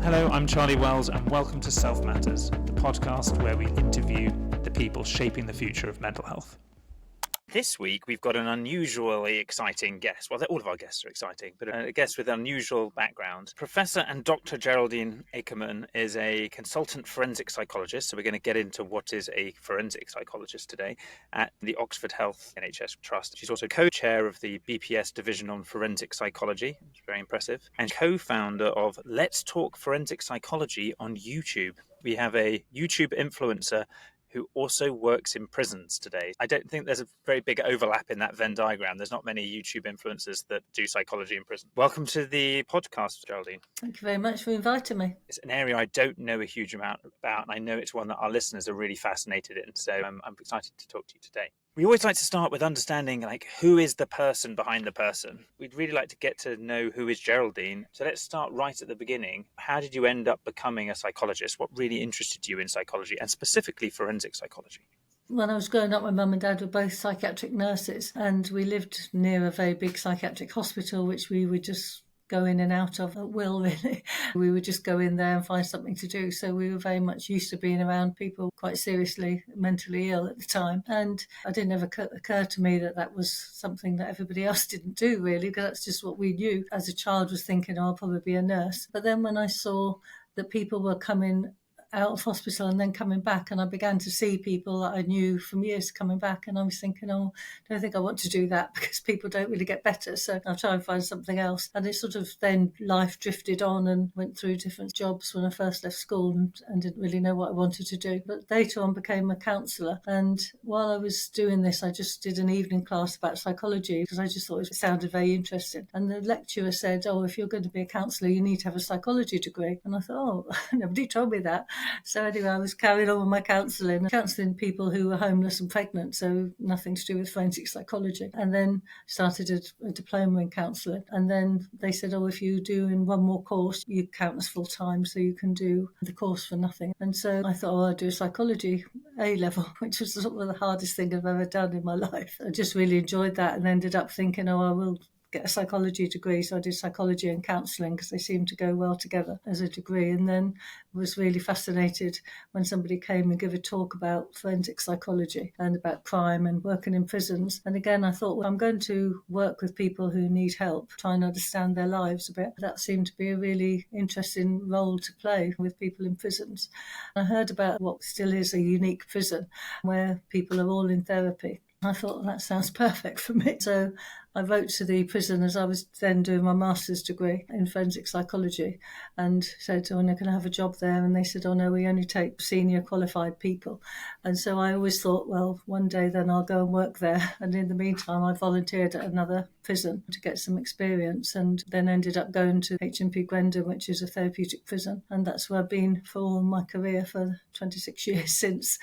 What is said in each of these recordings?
Hello, I'm Charlie Wells and welcome to Self Matters, the podcast where we interview the people shaping the future of mental health. This week we've got an unusually exciting guest. Well, all of our guests are exciting, but a guest with an unusual background. Professor and Dr. Geraldine Akerman is a consultant forensic psychologist, so we're going to get into what is a forensic psychologist today at the Oxford Health NHS Trust. She's also co-chair of the BPS Division on forensic psychology, which is very impressive, and co-founder of Let's Talk Forensic Psychology on YouTube. We have a YouTube influencer who also works in prisons today. I don't think there's a very big overlap in that Venn diagram. There's not many YouTube influencers that do psychology in prison. Welcome to the podcast, Geraldine. Thank you very much for inviting me. It's an area I don't know a huge amount about, and I know it's one that our listeners are really fascinated in, so I'm excited to talk to you today. We always like to start with understanding, who is the person behind the person. We'd really like to get to know who is Geraldine. So let's start right at the beginning. How did you end up becoming a psychologist? What really interested you in psychology, and specifically forensic psychology? When I was growing up, my mum and dad were both psychiatric nurses, and we lived near a very big psychiatric hospital, which we would just go in and out of at will, really. We would just go in there and find something to do. So we were very much used to being around people quite seriously mentally ill at the time. And it didn't ever occur to me that that was something that everybody else didn't do, really, because that's just what we knew. As a child, was thinking, I'll probably be a nurse. But then when I saw that people were coming out of hospital and then coming back, and I began to see people that I knew from years coming back, and I was thinking, I don't think I want to do that because people don't really get better, so I'll try and find something else. And it sort of then life drifted on and went through different jobs when I first left school and didn't really know what I wanted to do. But later on became a counsellor, and while I was doing this I just did an evening class about psychology because I just thought it sounded very interesting. And the lecturer said, if you're going to be a counsellor you need to have a psychology degree. And I thought, nobody told me that. So anyway, I was carrying on with my counselling people who were homeless and pregnant, so nothing to do with forensic psychology. And then started a diploma in counselling. And then they said, if you do in one more course, you count as full-time, so you can do the course for nothing. And so I thought, I'd do a psychology A-level, which was sort of the hardest thing I've ever done in my life. I just really enjoyed that and ended up thinking, I will get a psychology degree. So I did psychology and counselling because they seemed to go well together as a degree. And then was really fascinated when somebody came and gave a talk about forensic psychology and about crime and working in prisons. And again, I thought, I'm going to work with people who need help, try and understand their lives a bit. That seemed to be a really interesting role to play with people in prisons. I heard about what still is a unique prison where people are all in therapy. I thought, that sounds perfect for me. So I wrote to the prison as I was then doing my master's degree in forensic psychology and said, can I have a job there? And they said, no, we only take senior qualified people. And so I always thought, one day then I'll go and work there. And in the meantime, I volunteered at another prison to get some experience and then ended up going to HMP Gwendon, which is a therapeutic prison. And that's where I've been for all my career for 26 years since.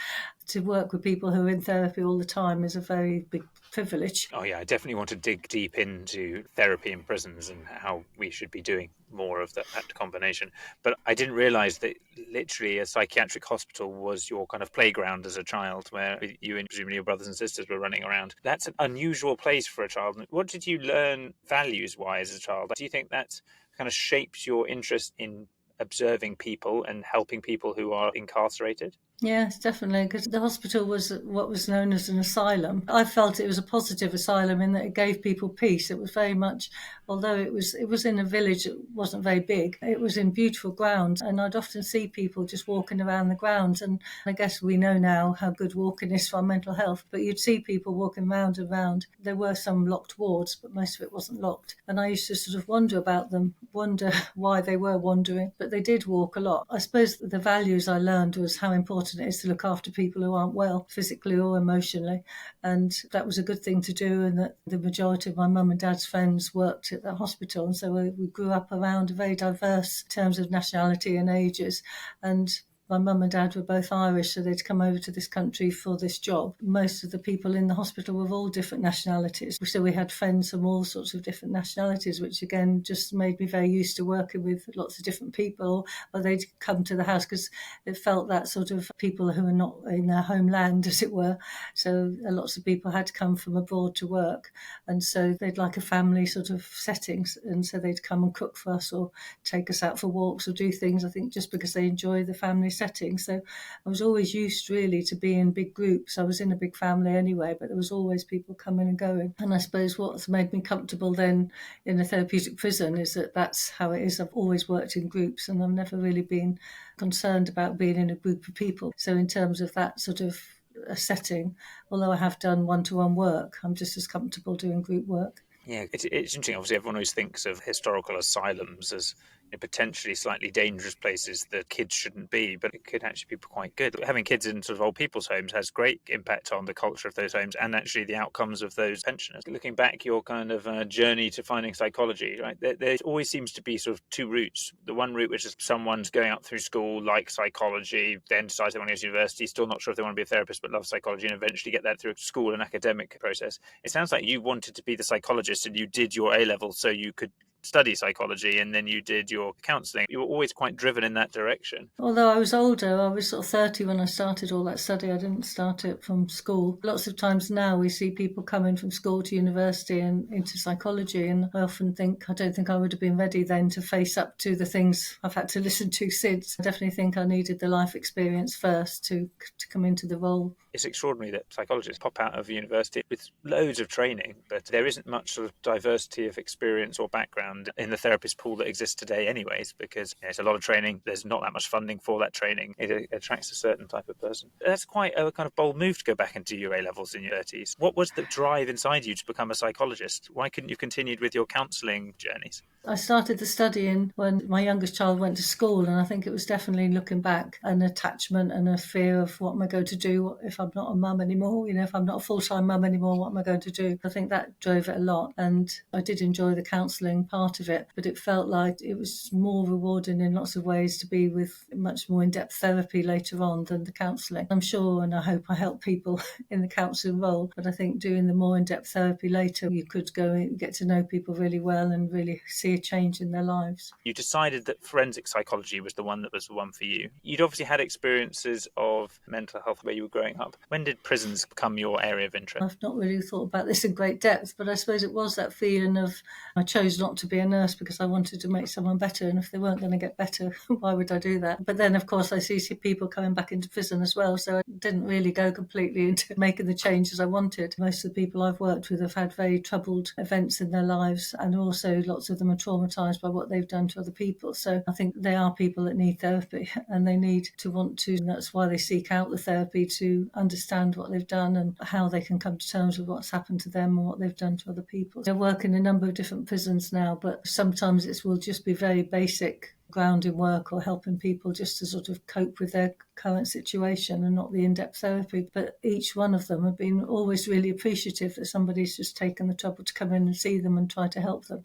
To work with people who are in therapy all the time is a very big privilege. Oh yeah, I definitely want to dig deep into therapy in prisons and how we should be doing more of that combination. But I didn't realise that literally a psychiatric hospital was your kind of playground as a child, where you and presumably your brothers and sisters were running around. That's an unusual place for a child. What did you learn values-wise as a child? Do you think that kind of shaped your interest in observing people and helping people who are incarcerated? Yes, definitely, because the hospital was what was known as an asylum. I felt it was a positive asylum in that it gave people peace. It was very much, although it was in a village, it wasn't very big. It was in beautiful grounds, and I'd often see people just walking around the grounds. And I guess we know now how good walking is for our mental health, but you'd see people walking round and round. There were some locked wards, but most of it wasn't locked. And I used to sort of wonder about them, wonder why they were wandering, but they did walk a lot. I suppose the values I learned was how important it is to look after people who aren't well, physically or emotionally. And that was a good thing to do, and that the majority of my mum and dad's friends worked at the hospital. And so we grew up around a very diverse in terms of nationality and ages. And My mum and dad were both Irish, so they'd come over to this country for this job. Most of the people in the hospital were of all different nationalities. So we had friends from all sorts of different nationalities, which again just made me very used to working with lots of different people. Or they'd come to the house because it felt that sort of people who are not in their homeland, as it were. So lots of people had to come from abroad to work. And so they'd like a family sort of settings. And so they'd come and cook for us or take us out for walks or do things, I think, just because they enjoy the family setting. So I was always used really to be in big groups. I was in a big family anyway, but there was always people coming and going. And I suppose what's made me comfortable then in a therapeutic prison is that that's how it is. I've always worked in groups and I've never really been concerned about being in a group of people. So in terms of that sort of a setting, although I have done one-to-one work, I'm just as comfortable doing group work. Yeah, it's interesting. Obviously, everyone always thinks of historical asylums as potentially slightly dangerous places that kids shouldn't be, but it could actually be quite good. Having kids in sort of old people's homes has great impact on the culture of those homes and actually the outcomes of those pensioners. Looking back, your kind of journey to finding psychology, right? There always seems to be sort of two routes. The one route, which is someone's going up through school, like psychology, then decides they want to go to university, still not sure if they want to be a therapist, but love psychology, and eventually get that through school and academic process. It sounds like you wanted to be the psychologist and you did your A-level so you could study psychology, and then you did your counselling. You were always quite driven in that direction. Although I was older, I was sort of 30 when I started all that study. I didn't start it from school. Lots of times now we see people coming from school to university and into psychology, and I often think, I don't think I would have been ready then to face up to the things I've had to listen to since. I definitely think I needed the life experience first to come into the role. It's extraordinary that psychologists pop out of university with loads of training, but there isn't much sort of diversity of experience or background in the therapist pool that exists today anyways, because it's a lot of training. There's not that much funding for that training. It attracts a certain type of person. That's quite a kind of bold move to go back and do your A-levels in your 30s. What was the drive inside you to become a psychologist? Why couldn't you continued with your counselling journeys? I started the studying when my youngest child went to school, and I think it was definitely, looking back, an attachment and a fear of what am I going to do if I'm not a mum anymore, if I'm not a full-time mum anymore, what am I going to do? I think that drove it a lot, and I did enjoy the counselling part of it, but it felt like it was more rewarding in lots of ways to be with much more in-depth therapy later on than the counselling. I'm sure and I hope I help people in the counselling role, but I think doing the more in-depth therapy later, you could go and get to know people really well and really see a change in their lives. You decided that forensic psychology was the one for you. You'd obviously had experiences of mental health where you were growing up. When did prisons become your area of interest? I've not really thought about this in great depth, but I suppose it was that feeling of I chose not to be a nurse because I wanted to make someone better, and if they weren't going to get better, why would I do that? But then, of course, I see people coming back into prison as well, so I didn't really go completely into making the changes I wanted. Most of the people I've worked with have had very troubled events in their lives, and also lots of them are traumatised by what they've done to other people. So I think they are people that need therapy, and they need to want to, and that's why they seek out the therapy, to understand what they've done and how they can come to terms with what's happened to them and what they've done to other people. I work in a number of different prisons now, but sometimes it will just be very basic grounding work or helping people just to sort of cope with their current situation and not the in-depth therapy. But each one of them have been always really appreciative that somebody's just taken the trouble to come in and see them and try to help them.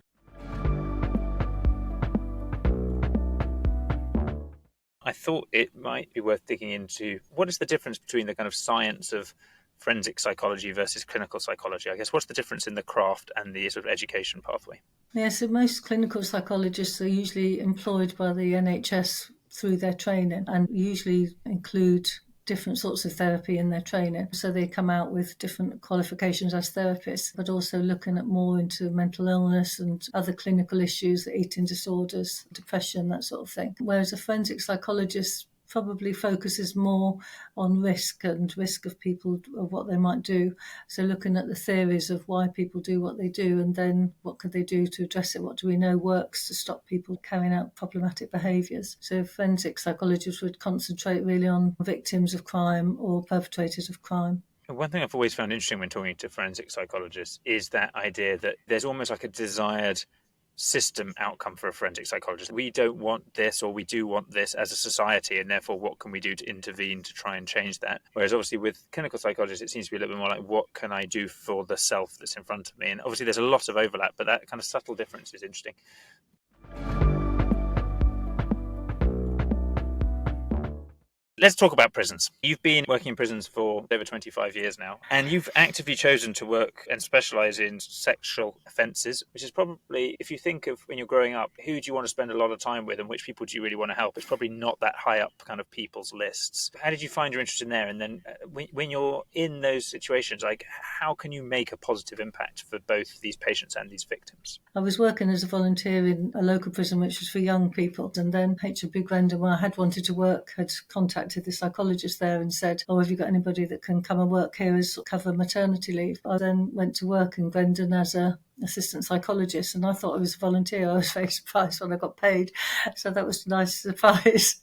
I thought it might be worth digging into what is the difference between the kind of science of forensic psychology versus clinical psychology. I guess what's the difference in the craft and the sort of education pathway? Yeah, so most clinical psychologists are usually employed by the NHS through their training and usually include different sorts of therapy in their training. So they come out with different qualifications as therapists, but also looking at more into mental illness and other clinical issues, eating disorders, depression, that sort of thing. Whereas a forensic psychologist probably focuses more on risk and risk of people, of what they might do. So looking at the theories of why people do what they do, and then what could they do to address it? What do we know works to stop people carrying out problematic behaviours? So forensic psychologists would concentrate really on victims of crime or perpetrators of crime. One thing I've always found interesting when talking to forensic psychologists is that idea that there's almost like a desired system outcome for a forensic psychologist. We don't want this, or we do want this as a society, and therefore what can we do to intervene to try and change that? Whereas obviously with clinical psychologists it seems to be a little bit more like, what can I do for the self that's in front of me? And obviously there's a lot of overlap, but that kind of subtle difference is interesting. Let's talk about prisons. You've been working in prisons for over 25 years now, and you've actively chosen to work and specialise in sexual offences, which is probably, if you think of when you're growing up, who do you want to spend a lot of time with and which people do you really want to help? It's probably not that high up kind of people's lists. How did you find your interest in there? And then when you're in those situations, like how can you make a positive impact for both these patients and these victims? I was working as a volunteer in a local prison which was for young people, and then HMP Grendon, where I had wanted to work, had contacted the psychologist there and said, have you got anybody that can come and work here as cover maternity leave? I then went to work in Grendon as a assistant psychologist, and I thought I was a volunteer. I was very surprised when I got paid, so that was a nice surprise.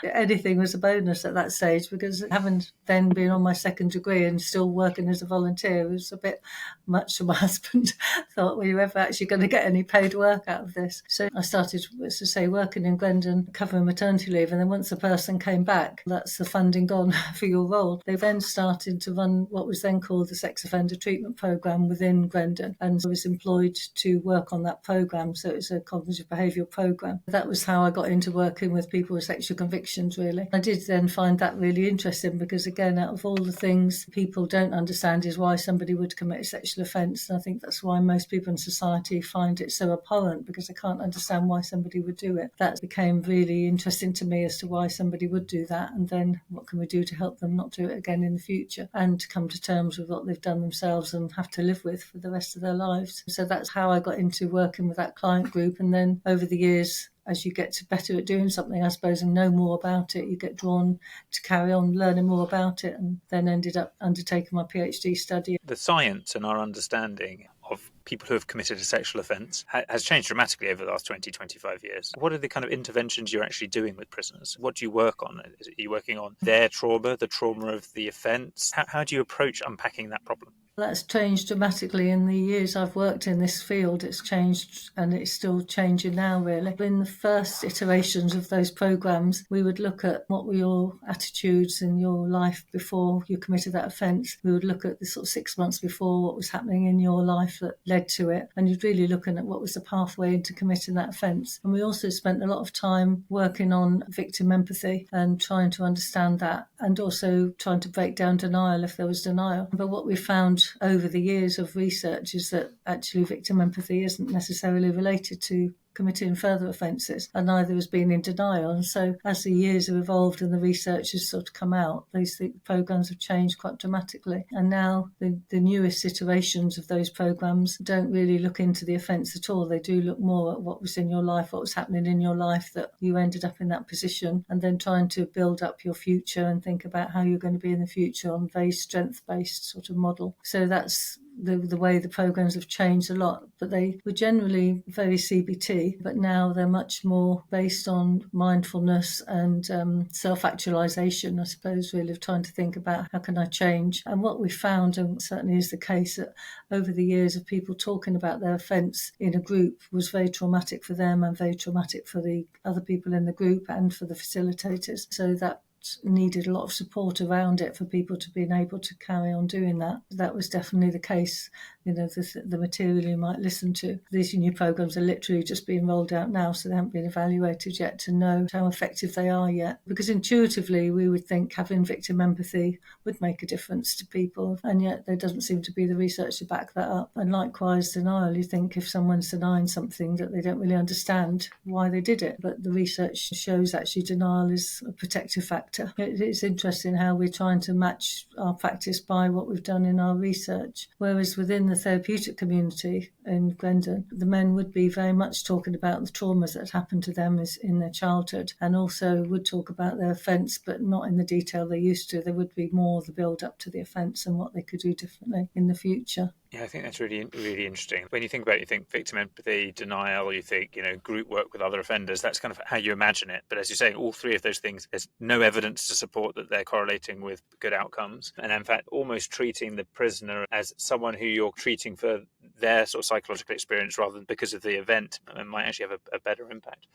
Anything was a bonus at that stage, because having then been on my second degree and still working as a volunteer was a bit much for my husband. Thought, were you ever actually going to get any paid work out of this? So I started, as to say, working in Grendon covering maternity leave, and then once the person came back, that's the funding gone for your role. They then started to run what was then called the Sex Offender Treatment Programme within Grendon, and I was employed to work on that programme. So it's a cognitive behavioural programme. That was how I got into working with people with sexual convictions, really. I did then find that really interesting, because again, out of all the things people don't understand is why somebody would commit a sexual offence. And I think that's why most people in society find it so abhorrent, because they can't understand why somebody would do it. That became really interesting to me as to why somebody would do that, and then what can we do to help them not do it again in the future, and to come to terms with what they've done themselves and have to live with for the rest of their lives. So that's how I got into working with that client group. And then over the years, as you get better at doing something, I suppose, and know more about it, you get drawn to carry on learning more about it, and then ended up undertaking my PhD study. The science and our understanding of people who have committed a sexual offence has changed dramatically over the last 20, 25 years. What are the kind of interventions you're actually doing with prisoners? What do you work on? Are you working on their trauma, the trauma of the offence? How do you approach unpacking that problem? That's changed dramatically in the years I've worked in this field. It's changed, and it's still changing now, really. In the first iterations of those programmes, we would look at what were your attitudes in your life before you committed that offence. We would look at the sort of 6 months before, what was happening in your life that led to it. And you'd really looking at what was the pathway into committing that offence. And we also spent a lot of time working on victim empathy and trying to understand that, and also trying to break down denial if there was denial. But what we found over the years of research is that actually victim empathy isn't necessarily related to committing further offences, and neither has been in denial. And so as the years have evolved and the research has sort of come out, these programmes have changed quite dramatically. And now the newest iterations of those programmes don't really look into the offence at all. They do look more at what was in your life, what was happening in your life that you ended up in that position, and then trying to build up your future and think about how you're going to be in the future on a very strength-based sort of model. So that's the way the programmes have changed a lot, but they were generally very CBT, but now they're much more based on mindfulness and self-actualisation, I suppose, really, of trying to think about how can I change. And what we found, and certainly is the case, that over the years of people talking about their offence in a group was very traumatic for them and very traumatic for the other people in the group and for the facilitators. So that needed a lot of support around it for people to be able to carry on doing that. That was definitely the case. The material you might listen to. These new programmes are literally just being rolled out now, so they haven't been evaluated yet to know how effective they are yet. Because intuitively we would think having victim empathy would make a difference to people, and yet there doesn't seem to be the research to back that up. And likewise, denial. You think if someone's denying something that they don't really understand why they did it, but the research shows actually denial is a protective factor. It's interesting how we're trying to match our practice by what we've done in our research, whereas within the therapeutic community in Grendon, the men would be very much talking about the traumas that had happened to them in their childhood, and also would talk about their offence, but not in the detail they used to. There would be more the build up to the offence and what they could do differently in the future. Yeah, I think that's really, really interesting. When you think about it, you think victim empathy, denial, you think, group work with other offenders. That's kind of how you imagine it. But as you're saying, all three of those things, there's no evidence to support that they're correlating with good outcomes. And in fact, almost treating the prisoner as someone who you're treating for their sort of psychological experience rather than because of the event, and might actually have a better impact.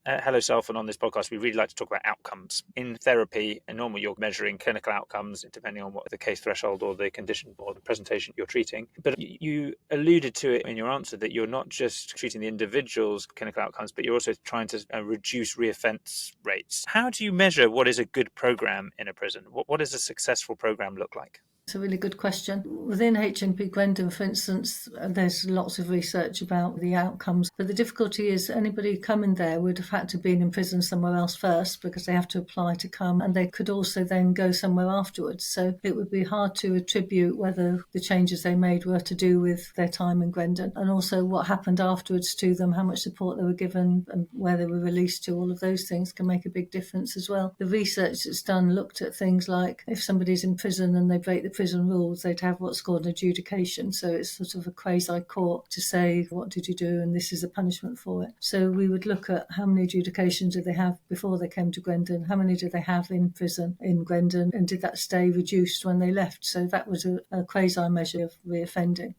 Hello Self, and on this podcast we really like to talk about outcomes. In therapy, and normally you're measuring clinical outcomes depending on what the case threshold or the condition or the presentation you're treating. But you alluded to it in your answer that you're not just treating the individual's clinical outcomes, but you're also trying to reduce reoffence rates. How do you measure what is a good program in a prison? What does a successful program look like? It's a really good question. Within HMP Gwendon, for instance, there's lots of research about the outcomes. But the difficulty is anybody coming there would have had to be in prison somewhere else first because they have to apply to come, and they could also then go somewhere afterwards. So it would be hard to attribute whether the changes they made were to do with their time in Gwendon, and also what happened afterwards to them, how much support they were given and where they were released to. All of those things can make a big difference as well. The research that's done looked at things like if somebody's in prison and they break the prison rules, they'd have what's called an adjudication. So it's sort of a quasi-court to say, what did you do? And this is a punishment for it. So we would look at how many adjudications did they have before they came to Gwendon, how many did they have in prison in Gwendon, and did that stay reduced when they left? So that was a quasi-measure of reoffending.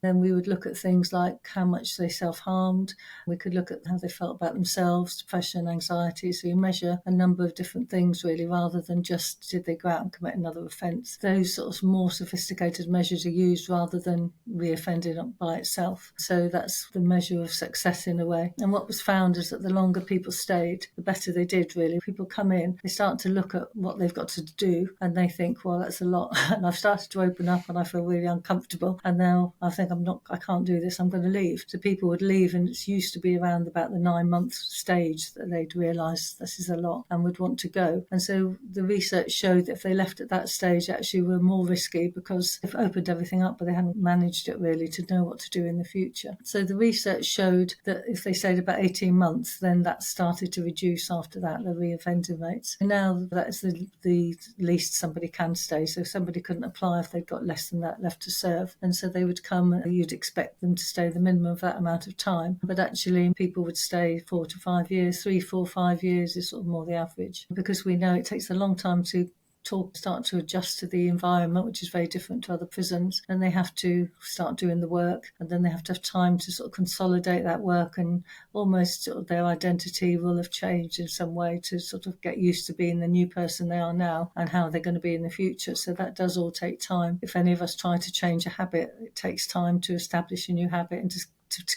Then we would look at things like how much they self-harmed. We could look at how they felt about themselves, depression, anxiety. So you measure a number of different things really, rather than just did they go out and commit another offence. Those sort of more sophisticated measures are used rather than reoffending by itself. So that's the measure of success in a way. And what was found is that the longer people stayed, the better they did really. People come in, they start to look at what they've got to do and they think, well, that's a lot. And I've started to open up and I feel really uncomfortable. And now I think I can't do this, I'm going to leave. So people would leave, and it's used to be around about the 9-month stage that they'd realise this is a lot and would want to go. And so the research showed that if they left at that stage, actually were more risky because they've opened everything up, but they hadn't managed it really to know what to do in the future. So the research showed that if they stayed about 18 months, then that started to reduce after that, the reoffending rates. And now that's the least somebody can stay. So somebody couldn't apply if they'd got less than that left to serve. And so they would come, you'd expect them to stay the minimum of that amount of time. But actually people would stay 4 to 5 years, 3, 4, 5 years is sort of more the average. Because we know it takes a long time to start to adjust to the environment, which is very different to other prisons, and they have to start doing the work, and then they have to have time to sort of consolidate that work, and almost sort of their identity will have changed in some way to sort of get used to being the new person they are now and how they're going to be in the future. So that does all take time. If any of us try to change a habit, it takes time to establish a new habit and to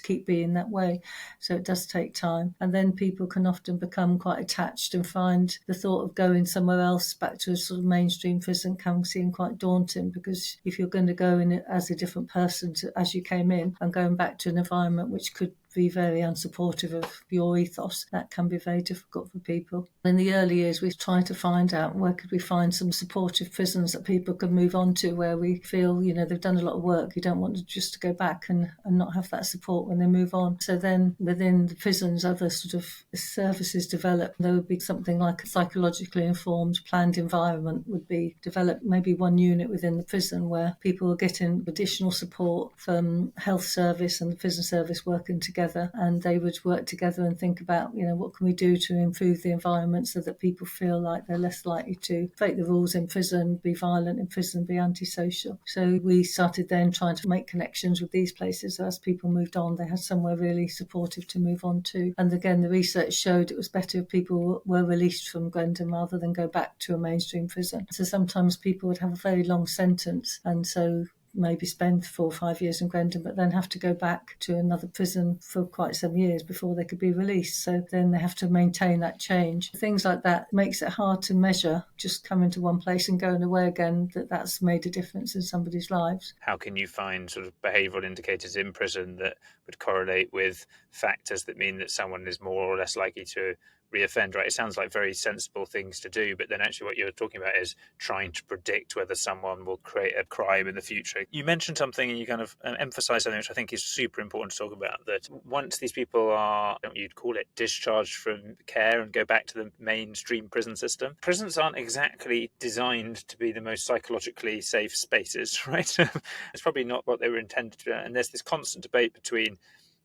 keep being that way. So it does take time. And then people can often become quite attached and find the thought of going somewhere else back to a sort of mainstream prison can seem quite daunting, because if you're going to go in as a different person as you came in and going back to an environment which could be very unsupportive of your ethos, that can be very difficult for people. In the early years, we tried to find out where could we find some supportive prisons that people could move on to, where we feel, they've done a lot of work. You don't want to just to go back and not have that support when they move on. So then within the prisons, other sort of services developed. There would be something like a psychologically informed planned environment would be developed, maybe one unit within the prison where people were getting additional support from health service and the prison service working together. And they would work together and think about, what can we do to improve the environment so that people feel like they're less likely to break the rules in prison, be violent in prison, be antisocial. So we started then trying to make connections with these places. As people moved on, they had somewhere really supportive to move on to. And again, the research showed it was better if people were released from Gwendon rather than go back to a mainstream prison. So sometimes people would have a very long sentence, and so maybe spend 4 or 5 years in Gwendon, but then have to go back to another prison for quite some years before they could be released. So then they have to maintain that change. Things like that makes it hard to measure, just coming to one place and going away again, that's made a difference in somebody's lives. How can you find sort of behavioural indicators in prison that would correlate with factors that mean that someone is more or less likely to reoffend, right? It sounds like very sensible things to do, but then actually what you're talking about is trying to predict whether someone will create a crime in the future. You mentioned something and you kind of emphasised something which I think is super important to talk about, that once these people are, you'd call it, discharged from care and go back to the mainstream prison system, prisons aren't exactly designed to be the most psychologically safe spaces, right? It's probably not what they were intended to be. And there's this constant debate between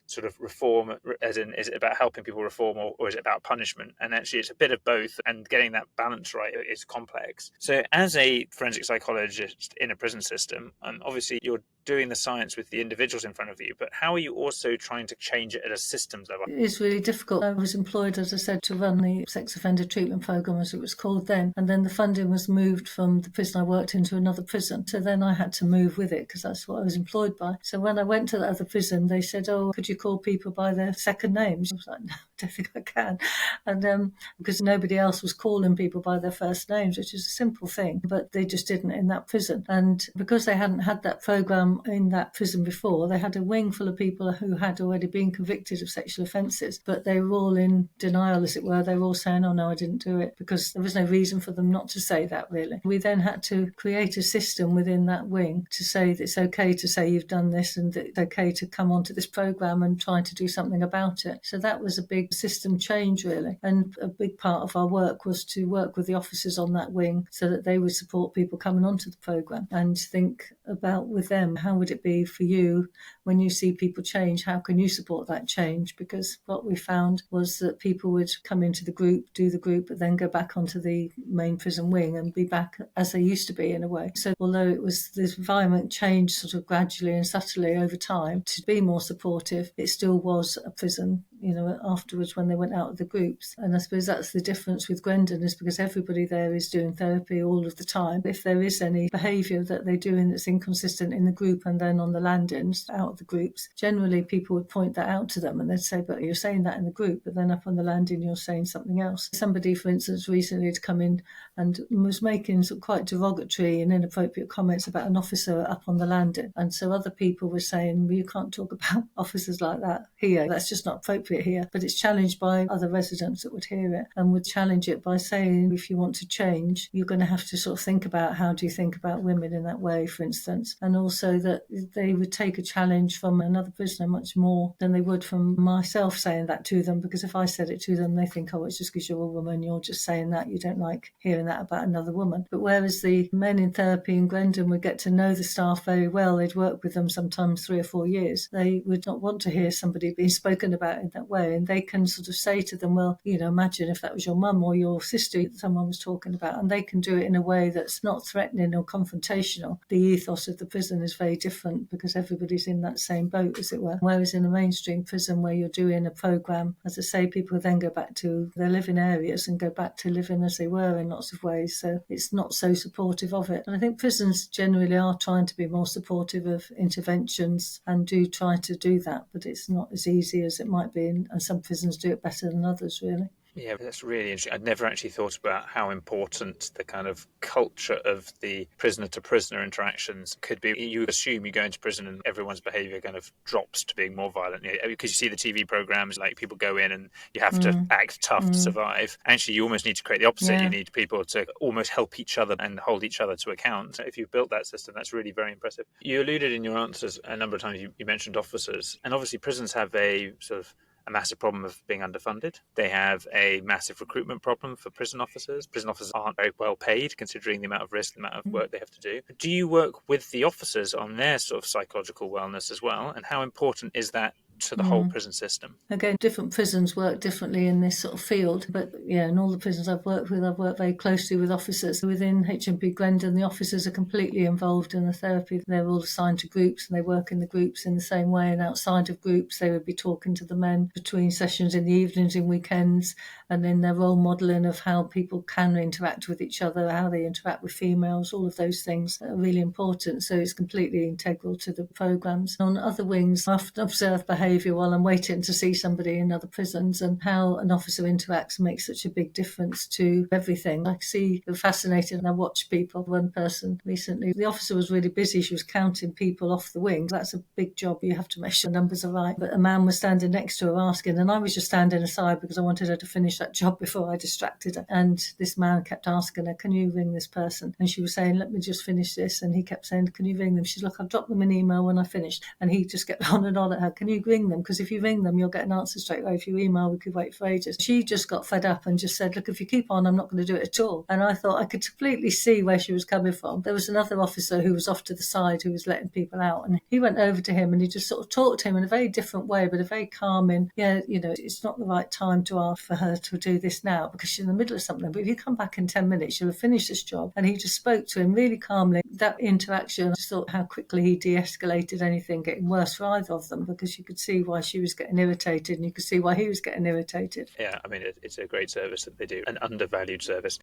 sort of reform, as in, is it about helping people reform or is it about punishment? And actually it's a bit of both, and getting that balance right is complex. So as a forensic psychologist in a prison system, and obviously you're doing the science with the individuals in front of you, but how are you also trying to change it at a systems level? It's really difficult. I was employed, as I said, to run the sex offender treatment programme, as it was called then, and then the funding was moved from the prison I worked in to another prison. So then I had to move with it because that's what I was employed by. So when I went to the other prison, they said, "Oh, could you call people by their second names?" I was like, "No, I don't think I can." And because nobody else was calling people by their first names, which is a simple thing, but they just didn't in that prison. And because they hadn't had that programme in that prison before, they had a wing full of people who had already been convicted of sexual offences, but they were all in denial, as it were. They were all saying, "Oh no, I didn't do it," because there was no reason for them not to say that, really. We then had to create a system within that wing to say that it's okay to say you've done this and that it's okay to come onto this programme and try to do something about it. So that was a big system change, really. And a big part of our work was to work with the officers on that wing so that they would support people coming onto the programme and think about with them, how would it be for you when you see people change? How can you support that change? Because what we found was that people would come into the group, do the group, but then go back onto the main prison wing and be back as they used to be, in a way. So although it was, this environment changed sort of gradually and subtly over time to be more supportive, it still was a prison, you know, afterwards when they went out of the groups. And I suppose that's the difference with Grendon, is because everybody there is doing therapy all of the time. If there is any behaviour that they're doing that's inconsistent in the group and then on the landings out of the groups, generally people would point that out to them and they'd say, "But you're saying that in the group, but then up on the landing you're saying something else." Somebody, for instance, recently had come in and was making some quite derogatory and inappropriate comments about an officer up on the landing. And so other people were saying, "Well, you can't talk about officers like that here. That's just not appropriate here." But it's challenged by other residents that would hear it and would challenge it by saying, if you want to change, you're going to have to sort of think about how do you think about women in that way, for instance. And also that they would take a challenge from another prisoner much more than they would from myself saying that to them, because if I said it to them, they think, "Oh, it's just because you're a woman, you're just saying that, you don't like hearing that about another woman." But whereas the men in therapy in Grendon would get to know the staff very well, they'd work with them sometimes 3 or 4 years, they would not want to hear somebody being spoken about in that way. And they can sort of say to them, "Well, you know, imagine if that was your mum or your sister that someone was talking about." And they can do it in a way that's not threatening or confrontational. The ethos of the prison is very different because everybody's in that same boat, as it were. Whereas in a mainstream prison where you're doing a programme, as I say, people then go back to their living areas and go back to living as they were in lots of ways. So it's not so supportive of it. And I think prisons generally are trying to be more supportive of interventions and do try to do that, but it's not as easy as it might be, and some prisons do it better than others, really. Yeah, that's really interesting. I'd never actually thought about how important the kind of culture of the prisoner-to-prisoner interactions could be. You assume you go into prison and everyone's behaviour kind of drops to being more violent. Because you see the TV programmes, like people go in and you have to act tough to survive. Actually, you almost need to create the opposite. Yeah. You need people to almost help each other and hold each other to account. If you've built that system, that's really very impressive. You alluded in your answers a number of times, you mentioned officers. And obviously prisons have a sort of a massive problem of being underfunded. They have a massive recruitment problem for prison officers. Prison officers aren't very well paid considering the amount of risk, the amount of work they have to do. Do you work with the officers on their sort of psychological wellness as well? And how important is that to the whole prison system? Again, different prisons work differently in this sort of field, but yeah, in all the prisons I've worked with, I've worked very closely with officers. Within HMP Grendon, the officers are completely involved in the therapy. They're all assigned to groups and they work in the groups in the same way, and outside of groups they would be talking to the men between sessions in the evenings and weekends, and then their role modelling of how people can interact with each other, how they interact with females, all of those things are really important. So it's completely integral to the programmes. On other wings, I often observe behaviour while I'm waiting to see somebody in other prisons, and how an officer interacts makes such a big difference to everything. I see the fascinating, and I watch people. One person recently, the officer was really busy. She was counting people off the wing. That's a big job. You have to make sure the numbers are right. But a man was standing next to her asking, and I was just standing aside because I wanted her to finish that job before I distracted her. And this man kept asking her, "Can you ring this person?" And she was saying, "Let me just finish this." And he kept saying, "Can you ring them?" She's like, "I'll drop them an email when I finish." And he just kept on and on at her, "Can you ring ring them, because if you ring them, you'll get an answer straight away. If you email, we could wait for ages. She just got fed up and just said, look, if you keep on, I'm not going to do it at all. And I thought I could completely see where she was coming from. There was another officer who was off to the side who was letting people out, and he went over to him and he just sort of talked to him in a very different way, but a very calming, it's not the right time to ask for her to do this now because she's in the middle of something, but if you come back in 10 minutes, she'll have finished this job. And he just spoke to him really calmly. That interaction, I just thought how quickly he de-escalated anything getting worse for either of them, because you could see why she was getting irritated and you could see why he was getting irritated. Yeah, I mean, it's a great service that they do, an undervalued service.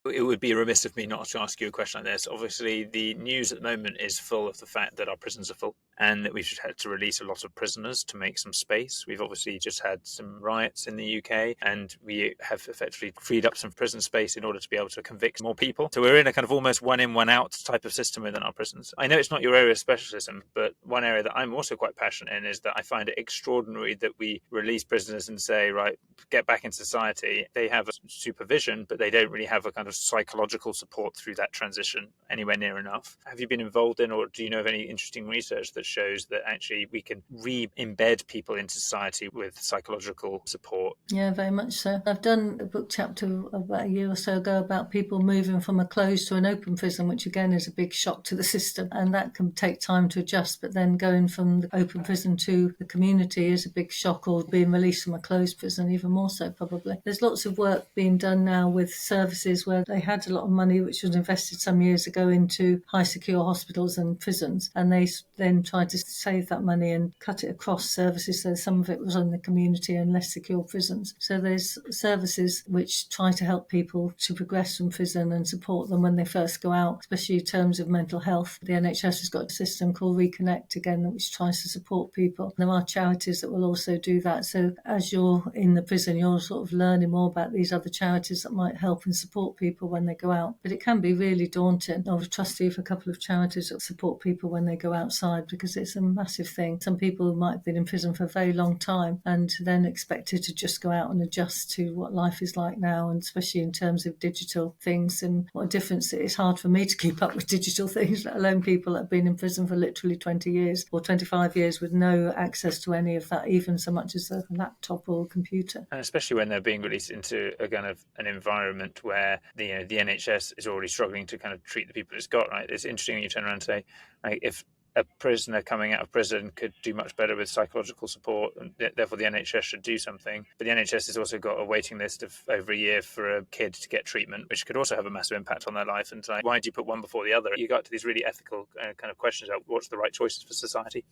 It would be remiss of me not to ask you a question like this. Obviously, the news at the moment is full of the fact that our prisons are full and that we've had to release a lot of prisoners to make some space. We've obviously just had some riots in the UK and we have effectively freed up some prison space in order to be able to convict more people. So we're in a kind of almost one in, one out type of system within our prisons. I know it's not your area of specialism, but one area that I'm also quite passionate in is that I find it extraordinary that we release prisoners and say, right, get back in society. They have a supervision, but they don't really have a kind of psychological support through that transition anywhere near enough. Have you been involved in, or do you know of any interesting research that shows that actually we can re-embed people into society with psychological support? Yeah, very much so. I've done a book chapter about a year or so ago about people moving from a closed to an open prison, which again is a big shock to the system, and that can take time to adjust, but then going from the open prison to the community is a big shock, or being released from a closed prison even more so probably. There's lots of work being done now with services where they had a lot of money which was invested some years ago into high secure hospitals and prisons, and they then tried to save that money and cut it across services, so some of it was on the community and less secure prisons. So there's services which try to help people to progress from prison and support them when they first go out, especially in terms of mental health. The NHS has got a system called Reconnect again, which tries to support people. There are charities that will also do that. So as you're in the prison, you're sort of learning more about these other charities that might help and support people when they go out. But it can be really daunting. I was a trustee for a couple of charities that support people when they go outside, because it's a massive thing. Some people might have been in prison for a very long time and then expected to just go out and adjust to what life is like now, and especially in terms of digital things and what a difference it is. Hard for me to keep up with digital things, let alone people that have been in prison for literally 20 years or 25 years with no access to any of that, even so much as a laptop or a computer. And especially when they're being released into a kind of an environment where the NHS is already struggling to kind of treat the people it's got, right? It's interesting when you turn around and say, like, if a prisoner coming out of prison could do much better with psychological support, and therefore the NHS should do something. But the NHS has also got a waiting list of over a year for a kid to get treatment, which could also have a massive impact on their life. And like, why do you put one before the other? You got to these really ethical kind of questions about what's the right choices for society.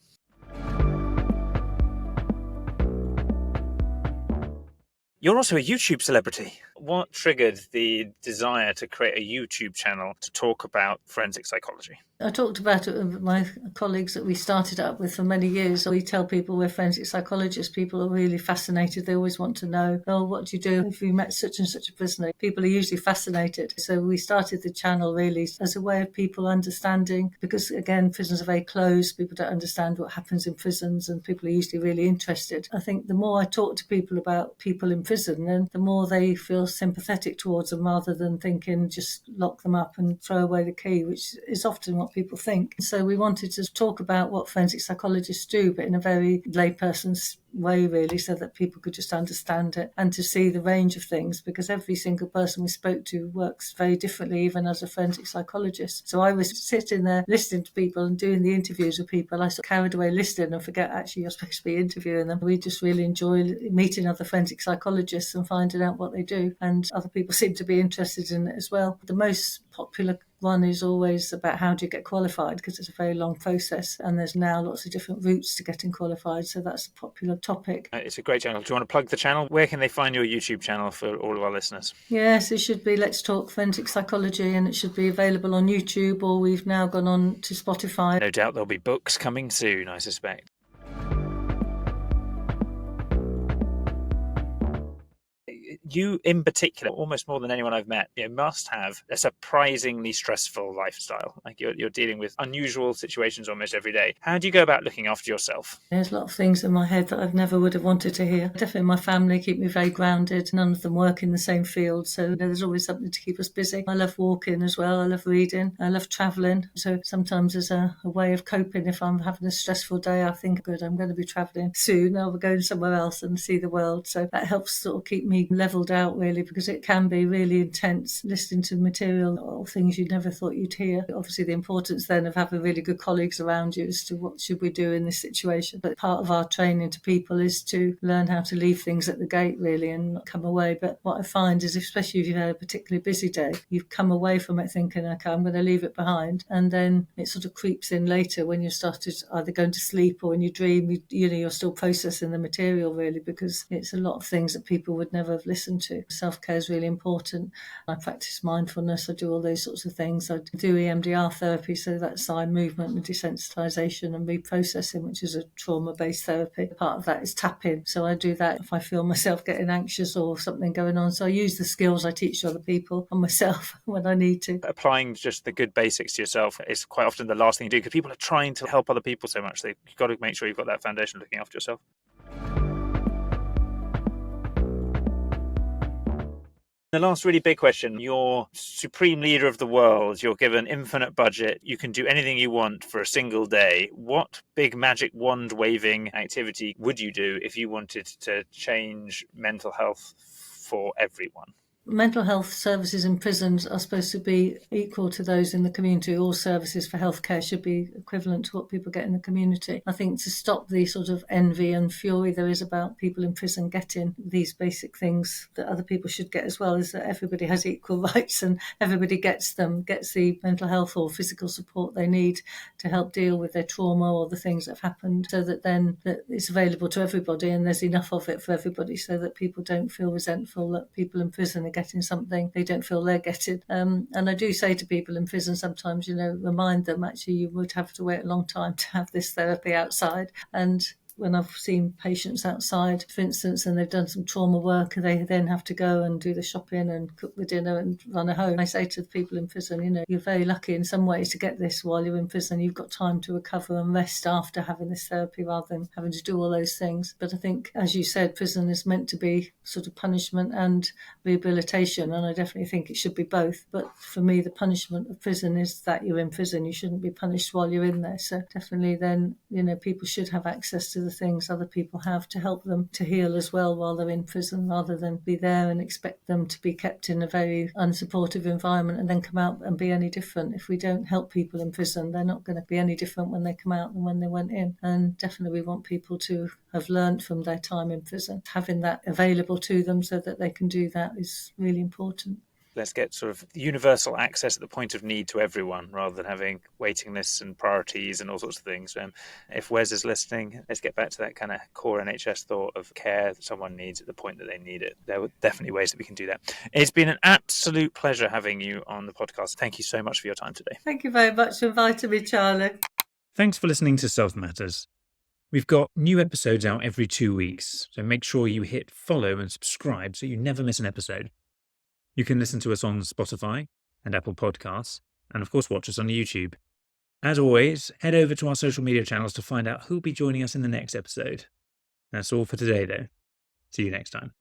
You're also a YouTube celebrity. What triggered the desire to create a YouTube channel to talk about forensic psychology? I talked about it with my colleagues that we started up with for many years. We tell people we're forensic psychologists. People are really fascinated. They always want to know, oh, what do you do if you met such and such a prisoner? People are usually fascinated. So we started the channel really as a way of people understanding, because again, prisons are very closed. People don't understand what happens in prisons, and people are usually really interested. I think the more I talk to people about people in prison, then the more they feel sympathetic towards them, rather than thinking just lock them up and throw away the key, which is often what people think. So we wanted to talk about what forensic psychologists do, but in a very layperson's way really, so that people could just understand it and to see the range of things, because every single person we spoke to works very differently, even as a forensic psychologist. So I was sitting there listening to people and doing the interviews with people. I sort of carried away listening and forget actually you're supposed to be interviewing them. We just really enjoy meeting other forensic psychologists and finding out what they do, and other people seem to be interested in it as well. The most popular one is always about how do you get qualified, because it's a very long process and there's now lots of different routes to getting qualified, so that's a popular topic. It's a great channel. Do you want to plug the channel? Where can they find your YouTube channel for all of our listeners? Yes, it should be Let's Talk Forensic Psychology, and it should be available on YouTube, or we've now gone on to Spotify. No doubt there'll be books coming soon, I suspect. You in particular, almost more than anyone I've met, must have a surprisingly stressful lifestyle. Like you're dealing with unusual situations almost every day. How do you go about looking after yourself? There's a lot of things in my head that I've never would have wanted to hear. Definitely my family keep me very grounded. None of them work in the same field, so there's always something to keep us busy. I love walking as well. I love reading. I love travelling. So sometimes as a way of coping, if I'm having a stressful day, I think, good, I'm going to be travelling soon. I'll be going somewhere else and see the world. So that helps sort of keep me levelled out, really, because it can be really intense listening to material or things you never thought you'd hear. Obviously, the importance then of having really good colleagues around you as to what should we do in this situation. But part of our training to people is to learn how to leave things at the gate, really, and not come away. But what I find is, especially if you've had a particularly busy day, you've come away from it thinking, okay, I'm going to leave it behind. And then it sort of creeps in later when you started either going to sleep or when you dream, you're still processing the material, really, because it's a lot of things that people would never have listened to. Self-care is really important. I practice mindfulness. I do all those sorts of things. I do EMDR therapy, so that's eye movement and desensitization and reprocessing, which is a trauma-based therapy. Part of that is tapping. So I do that if I feel myself getting anxious or something going on. So I use the skills I teach to other people and myself when I need to. Applying just the good basics to yourself is quite often the last thing you do, because people are trying to help other people so much. You've got to make sure you've got that foundation looking after yourself. The last really big question, you're supreme leader of the world, you're given infinite budget, you can do anything you want for a single day. What big magic wand waving activity would you do if you wanted to change mental health for everyone? Mental health services in prisons are supposed to be equal to those in the community. All services for healthcare should be equivalent to what people get in the community. I think to stop the sort of envy and fury there is about people in prison getting these basic things that other people should get as well, is that everybody has equal rights and everybody gets the mental health or physical support they need to help deal with their trauma or the things that have happened, so that then that it's available to everybody and there's enough of it for everybody, so that people don't feel resentful that people in prison are getting something they don't feel they're getting. And I do say to people in prison sometimes, remind them actually you would have to wait a long time to have this therapy outside. And when I've seen patients outside, for instance, and they've done some trauma work, and they then have to go and do the shopping and cook the dinner and run a home. I say to the people in prison, you're very lucky in some ways to get this while you're in prison. You've got time to recover and rest after having this therapy rather than having to do all those things. But I think, as you said, prison is meant to be sort of punishment and rehabilitation, and I definitely think it should be both. But for me, the punishment of prison is that you're in prison. You shouldn't be punished while you're in there. So definitely then, people should have access to the things other people have to help them to heal as well while they're in prison, rather than be there and expect them to be kept in a very unsupportive environment and then come out and be any different. If we don't help people in prison, they're not going to be any different when they come out than when they went in. And definitely we want people to have learned from their time in prison. Having that available to them so that they can do that is really important. Let's get sort of universal access at the point of need to everyone, rather than having waiting lists and priorities and all sorts of things. If Wes is listening, let's get back to that kind of core NHS thought of care that someone needs at the point that they need it. There are definitely ways that we can do that. It's been an absolute pleasure having you on the podcast. Thank you so much for your time today. Thank you very much for inviting me, Charlie. Thanks for listening to Self Matters. We've got new episodes out every 2 weeks, so make sure you hit follow and subscribe so you never miss an episode. You can listen to us on Spotify and Apple Podcasts, and of course watch us on YouTube. As always, head over to our social media channels to find out who'll be joining us in the next episode. That's all for today, though. See you next time.